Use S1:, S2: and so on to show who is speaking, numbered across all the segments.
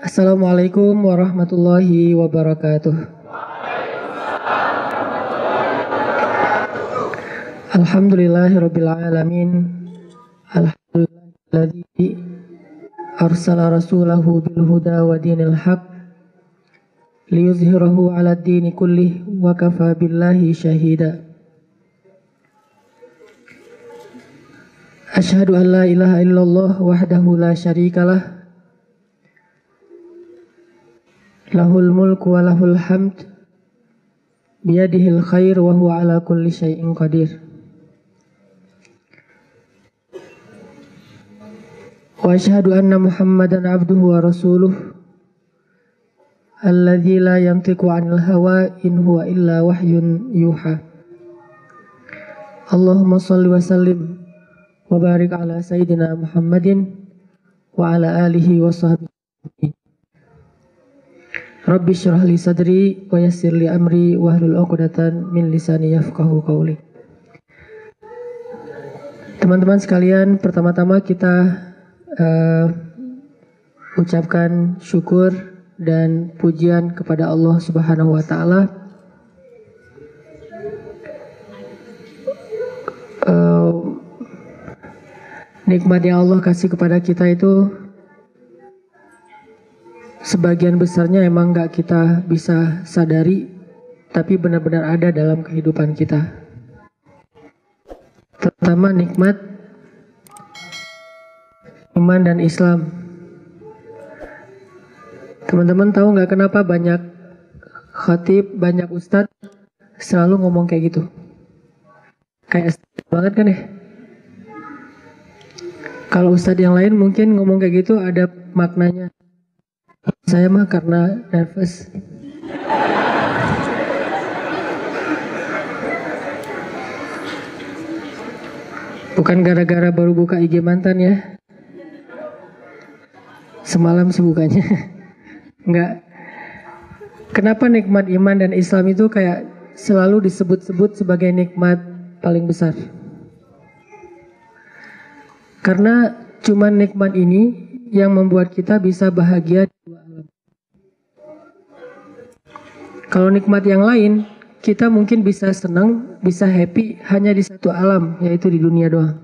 S1: Assalamualaikum warahmatullahi wabarakatuh. Alhamdulillahirabbil alamin. Alhamdulillahilladzi arsala rasulahu bil huda wa dinil haq liyuzhirahu 'alad dini kullih wa kafa billahi syahida. Asyhadu an la ilaha illallah wahdahu la syarikalah lahul mulku wa lahul hamd biyadihil khair wa huwa ala kulli syai'in qadir. Wa asyhadu anna Muhammadan abduhu wa rasuluh alladzi la yantiqu 'anil hawa in huwa illa wahyun yuha. Allahumma shalli wa sallim wa barik ala sayyidina Muhammadin wa ala alihi wa sahbihi. Rabbi syrah li sadri wa yassir li amri wa hlul 'uqdatan min lisani yafqahu qawli. Teman-teman sekalian, pertama-tama kita ucapkan syukur dan pujian kepada Allah Subhanahu wa taala. Nikmat yang Allah kasih kepada kita itu sebagian besarnya emang gak kita bisa sadari, tapi benar-benar ada dalam kehidupan kita. Terutama nikmat iman dan Islam. Teman-teman tahu gak kenapa banyak khatib, banyak ustadz selalu ngomong kayak gitu? Kayak banget kan ya? Kalau ustadz yang lain mungkin ngomong kayak gitu ada maknanya. Saya mah karena nervous. Bukan gara-gara baru buka IG mantan ya. Semalam sih bukanya. Enggak. Kenapa nikmat iman dan Islam itu kayak selalu disebut-sebut sebagai nikmat paling besar? Karena cuman nikmat ini yang membuat kita bisa bahagia di dua alam. Kalau nikmat yang lain, kita mungkin bisa senang, bisa happy hanya di satu alam, yaitu di dunia doang.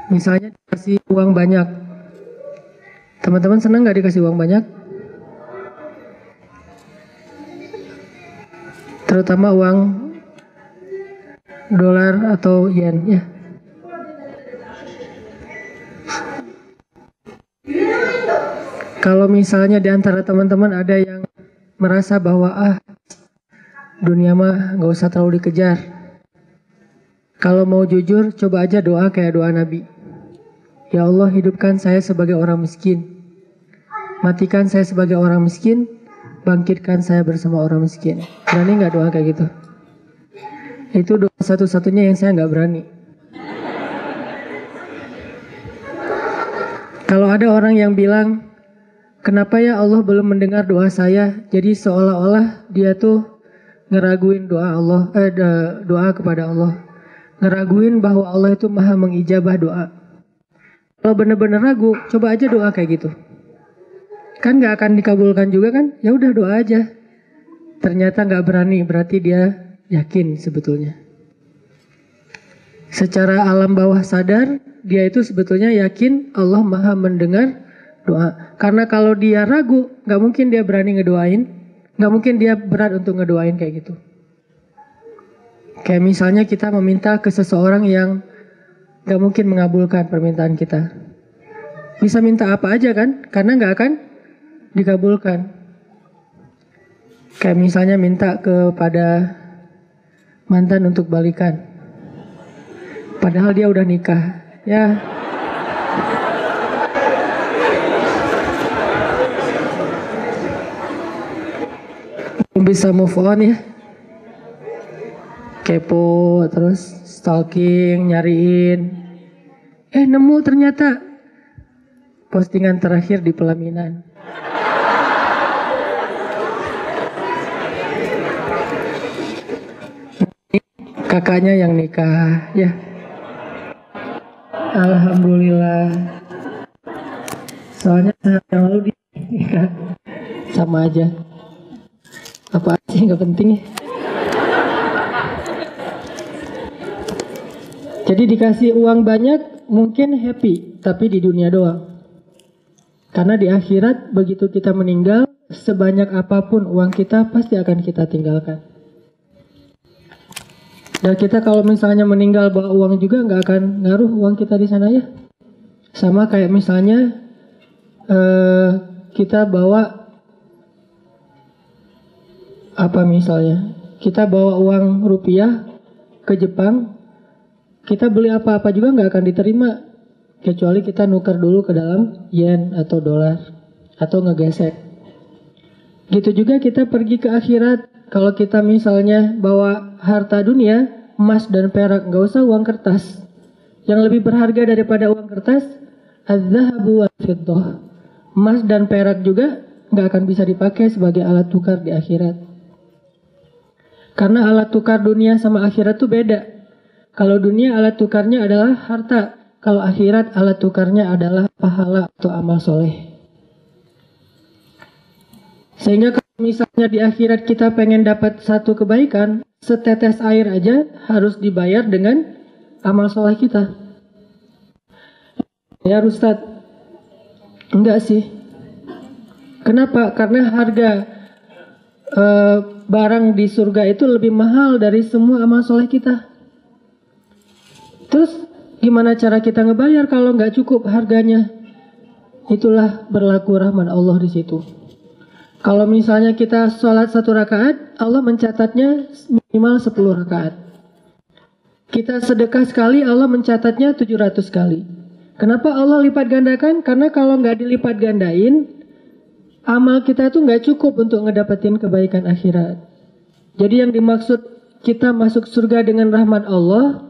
S1: Misalnya dikasih uang banyak. Teman-teman senang gak dikasih uang banyak? Terutama uang dolar atau yen ya. Kalau misalnya di antara teman-teman ada yang merasa bahwa dunia mah gak usah terlalu dikejar. Kalau mau jujur, coba aja doa kayak doa Nabi. Ya Allah, hidupkan saya sebagai orang miskin. Matikan saya sebagai orang miskin. Bangkitkan saya bersama orang miskin. Berani gak doa kayak gitu? Itu doa satu-satunya yang saya gak berani. Kalau ada orang yang bilang, kenapa ya Allah belum mendengar doa saya? Jadi seolah-olah dia tuh ngeraguin doa kepada Allah. Ngeraguin bahwa Allah itu maha mengijabah doa. Kalau benar-benar ragu, coba aja doa kayak gitu. Kan gak akan dikabulkan juga kan? Ya udah doa aja. Ternyata gak berani, berarti dia yakin sebetulnya. Secara alam bawah sadar, dia itu sebetulnya yakin Allah maha mendengar doa. Karena kalau dia ragu, gak mungkin dia berani ngedoain. Gak mungkin dia berat untuk ngedoain kayak gitu. Kayak misalnya kita meminta ke seseorang yang gak mungkin mengabulkan permintaan kita. Bisa minta apa aja kan? Karena gak akan dikabulkan. Kayak misalnya minta kepada mantan untuk balikan. Padahal dia udah nikah. Ya. Belum bisa move on ya. Kepo, terus stalking, nyariin. Nemu ternyata postingan terakhir di pelaminan. Kakaknya yang nikah, ya. Alhamdulillah. Soalnya saat yang lalu sama aja. Apa sih nggak penting ya. Jadi dikasih uang banyak mungkin happy, tapi di dunia doang. Karena di akhirat begitu kita meninggal, sebanyak apapun uang kita pasti akan kita tinggalkan. Dan kita kalau misalnya meninggal bawa uang juga nggak akan ngaruh uang kita di sana ya. Sama kayak misalnya kita bawa apa misalnya, kita bawa uang rupiah ke Jepang, kita beli apa-apa juga nggak akan diterima kecuali kita nuker dulu ke dalam yen atau dolar atau ngegesek. Gitu juga kita pergi ke akhirat. Kalau kita misalnya bawa harta dunia, emas dan perak, nggak usah uang kertas. Yang lebih berharga daripada uang kertas, az-zahabu wal fiddah. Emas dan perak juga nggak akan bisa dipakai sebagai alat tukar di akhirat. Karena alat tukar dunia sama akhirat itu beda. Kalau dunia alat tukarnya adalah harta, kalau akhirat alat tukarnya adalah pahala atau amal soleh. Sehingga kalau misalnya di akhirat kita pengen dapat satu kebaikan, setetes air aja harus dibayar dengan amal soleh kita. Ya Ustadz, enggak sih. Kenapa? Karena harga barang di surga itu lebih mahal dari semua amal soleh kita. Terus gimana cara kita ngebayar kalau nggak cukup harganya? Itulah berlaku rahmat Allah di situ. Kalau misalnya kita sholat 1 rakaat, Allah mencatatnya minimal 10 rakaat. Kita sedekah sekali, Allah mencatatnya 700 kali. Kenapa Allah lipat gandakan? Karena kalau nggak dilipat gandain, amal kita tuh nggak cukup untuk ngedapetin kebaikan akhirat. Jadi yang dimaksud kita masuk surga dengan rahmat Allah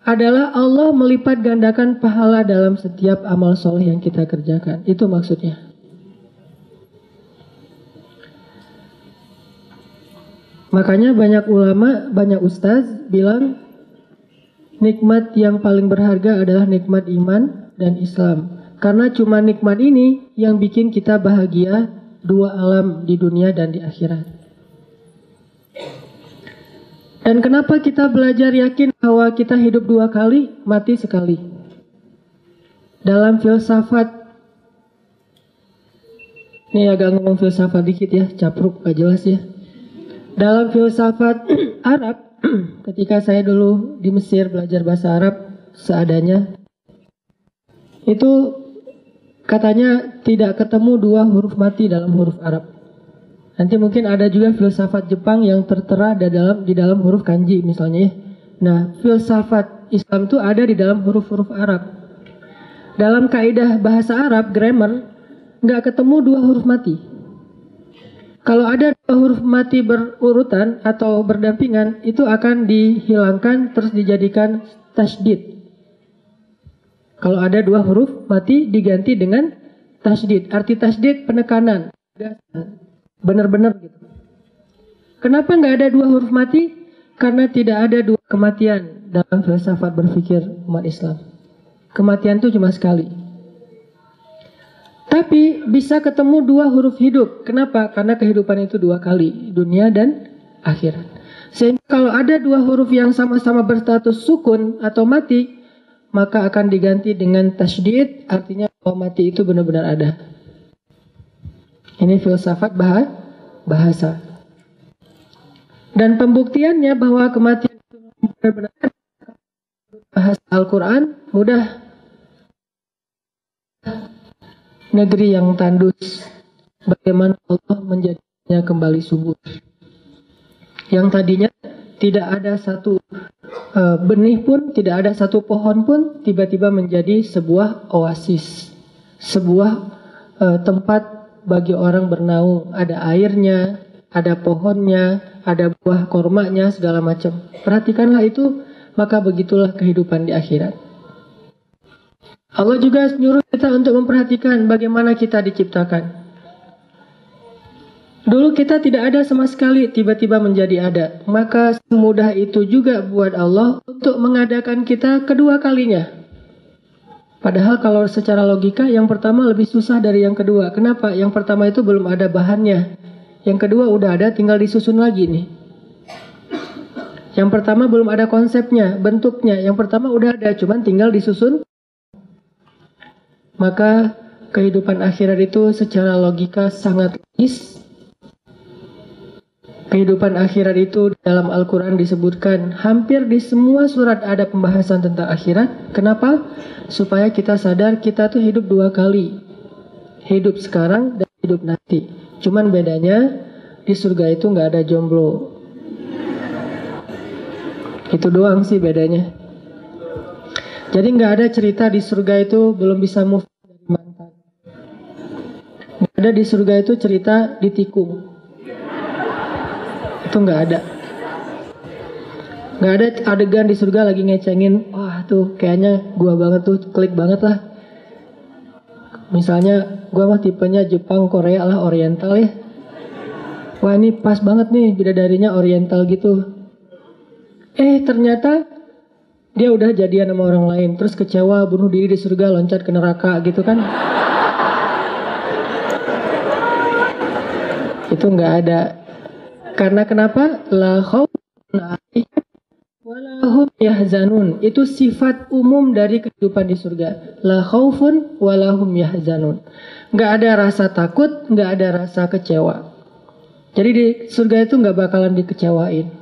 S1: adalah Allah melipat gandakan pahala dalam setiap amal soleh yang kita kerjakan. Itu maksudnya. Makanya banyak ulama, banyak ustaz bilang nikmat yang paling berharga adalah nikmat iman dan Islam. Karena cuma nikmat ini yang bikin kita bahagia 2 alam di dunia dan di akhirat. Dan kenapa kita belajar yakin bahwa kita hidup 2 kali, mati sekali? Dalam filsafat, ini agak ngomong filsafat dikit ya, capruk, gak jelas ya. Dalam filsafat Arab, ketika saya dulu di Mesir belajar bahasa Arab seadanya, itu katanya tidak ketemu 2 huruf mati dalam huruf Arab. Nanti mungkin ada juga filsafat Jepang yang tertera di dalam huruf kanji misalnya ya. Nah, filsafat Islam itu ada di dalam huruf-huruf Arab. Dalam kaidah bahasa Arab, grammar, nggak ketemu 2 huruf mati. Kalau ada 2 huruf mati berurutan atau berdampingan, itu akan dihilangkan terus dijadikan tasydid. Kalau ada 2 huruf mati diganti dengan tasydid. Arti tasydid penekanan, benar-benar gitu. Kenapa nggak ada 2 huruf mati? Karena tidak ada 2 kematian dalam filsafat berpikir umat Islam. Kematian itu cuma sekali. Tapi bisa ketemu 2 huruf hidup. Kenapa? Karena kehidupan itu 2 kali, dunia dan akhirat. Sehingga kalau ada 2 huruf yang sama-sama berstatus sukun atau mati, maka akan diganti dengan tasydid, artinya bahwa mati itu benar-benar ada. Ini filsafat bahasa. Dan pembuktiannya bahwa kematian itu benar-benar ada, bahasa Al-Quran mudah. Negeri yang tandus, bagaimana Allah menjadikannya kembali subur. Yang tadinya tidak ada satu benih pun, tidak ada satu pohon pun, tiba-tiba menjadi sebuah oasis, sebuah tempat bagi orang bernaung. Ada airnya, ada pohonnya, ada buah kormanya, segala macam. Perhatikanlah itu, maka begitulah kehidupan di akhirat. Allah juga nyuruh kita untuk memperhatikan bagaimana kita diciptakan. Dulu kita tidak ada sama sekali, tiba-tiba menjadi ada. Maka semudah itu juga buat Allah untuk mengadakan kita kedua kalinya. Padahal kalau secara logika yang pertama lebih susah dari yang kedua. Kenapa? Yang pertama itu belum ada bahannya. Yang kedua udah ada, tinggal disusun lagi nih. Yang pertama belum ada konsepnya, bentuknya. Yang pertama udah ada, cuman tinggal disusun. Maka kehidupan akhirat itu secara logika sangat logis. Kehidupan akhirat itu dalam Al-Quran disebutkan hampir di semua surat ada pembahasan tentang akhirat. Kenapa? Supaya kita sadar kita tuh hidup 2 kali. Hidup sekarang dan hidup nanti. Cuman bedanya di surga itu nggak ada jomblo. Itu doang sih bedanya. Jadi nggak ada cerita di surga itu belum bisa move dari mantan. Nggak ada di surga itu cerita ditikung. Itu nggak ada. Nggak ada adegan di surga lagi ngecengin, wah tuh kayaknya gua banget tuh, klik banget lah. Misalnya gua mah tipenya Jepang, Korea lah, Oriental ya. Wah ini pas banget nih bidadarinya Oriental gitu. Ternyata dia udah jadian sama orang lain, terus kecewa, bunuh diri di surga, loncat ke neraka gitu kan. Itu nggak ada. Karena kenapa? La khaufun 'alaihim wa la hum yahzanun. Itu sifat umum dari kehidupan di surga. La khaufun wa la hum yahzanun. Nggak ada rasa takut, nggak ada rasa kecewa. Jadi di surga itu nggak bakalan dikecewain.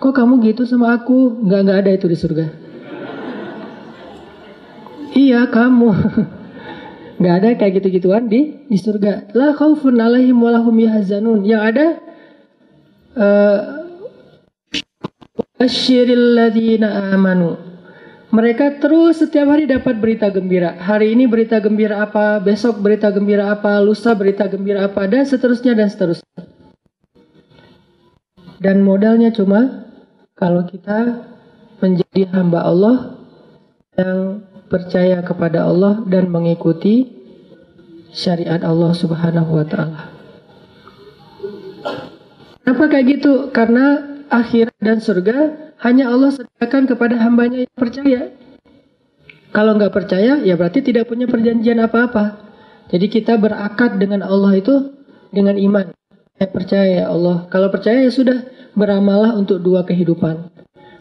S1: Kok kamu gitu sama aku? Nggak ada itu di surga. Iya kamu. Nggak ada kayak gitu-gituan di surga. La khaufun 'alaihim wa la hum yahzanun. Yang ada Asyiril ladzina amanu. Mereka terus setiap hari dapat berita gembira. Hari ini berita gembira apa, besok berita gembira apa, lusa berita gembira apa, dan seterusnya dan seterusnya. Dan modalnya cuma kalau kita menjadi hamba Allah yang percaya kepada Allah dan mengikuti syariat Allah Subhanahu wa taala. Kenapa kayak gitu? Karena akhirat dan surga hanya Allah sediakan kepada hambanya yang percaya. Kalau nggak percaya, ya berarti tidak punya perjanjian apa-apa. Jadi kita berakad dengan Allah itu dengan iman. Saya percaya ya Allah. Kalau percaya ya sudah, beramallah untuk 2 kehidupan.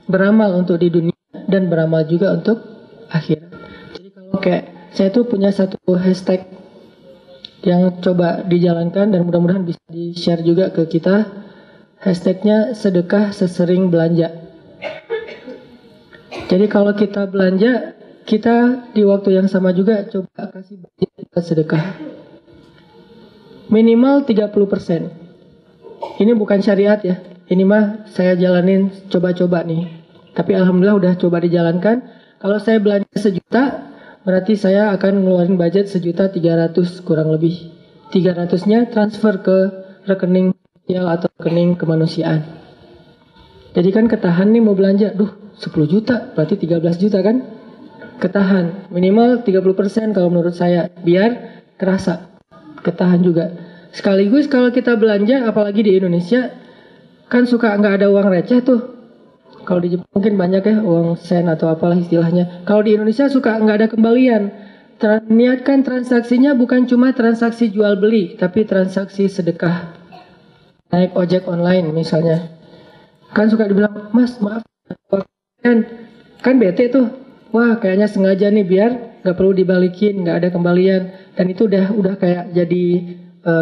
S1: Beramal untuk di dunia dan beramal juga untuk akhirat. Jadi kalau kayak saya tuh punya satu hashtag yang coba dijalankan dan mudah-mudahan bisa di-share juga ke kita. Hashtagnya sedekah sesering belanja. Jadi kalau kita belanja, kita di waktu yang sama juga coba kasih budget buat sedekah. Minimal 30%. Ini bukan syariat ya. Ini mah saya jalanin coba-coba nih. Tapi alhamdulillah udah coba dijalankan. Kalau saya belanja 1 juta, berarti saya akan ngeluarin budget 1.300.000 kurang lebih. 300-nya transfer ke rekening atau rekening kemanusiaan. Jadi kan ketahan nih mau belanja, 10 juta, berarti 13 juta kan? Ketahan, minimal 30% kalau menurut saya, biar kerasa, ketahan juga. Sekaligus kalau kita belanja, apalagi di Indonesia, kan suka nggak ada uang receh tuh. Kalau di Jepang mungkin banyak ya, uang sen atau apalah istilahnya. Kalau di Indonesia suka nggak ada kembalian. Niatkan transaksinya bukan cuma transaksi jual beli, tapi transaksi sedekah. Naik ojek online misalnya, kan suka dibilang, mas maaf, kan bete tuh, wah kayaknya sengaja nih biar nggak perlu dibalikin, nggak ada kembalian, dan itu udah kayak jadi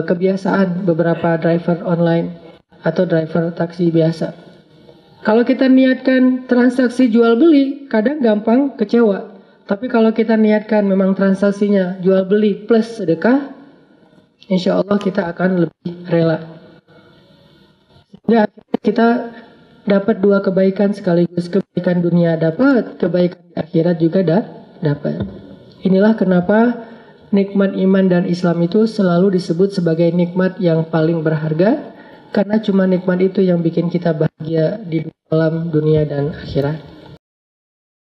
S1: kebiasaan beberapa driver online atau driver taksi biasa. Kalau kita niatkan transaksi jual beli, kadang gampang kecewa, tapi kalau kita niatkan memang transaksinya jual beli plus sedekah, insya Allah kita akan lebih rela. Ya, kita dapat 2 kebaikan sekaligus, kebaikan dunia dapat, kebaikan di akhirat juga dapat. Inilah kenapa nikmat iman dan Islam itu selalu disebut sebagai nikmat yang paling berharga, karena cuma nikmat itu yang bikin kita bahagia di dalam dunia dan akhirat.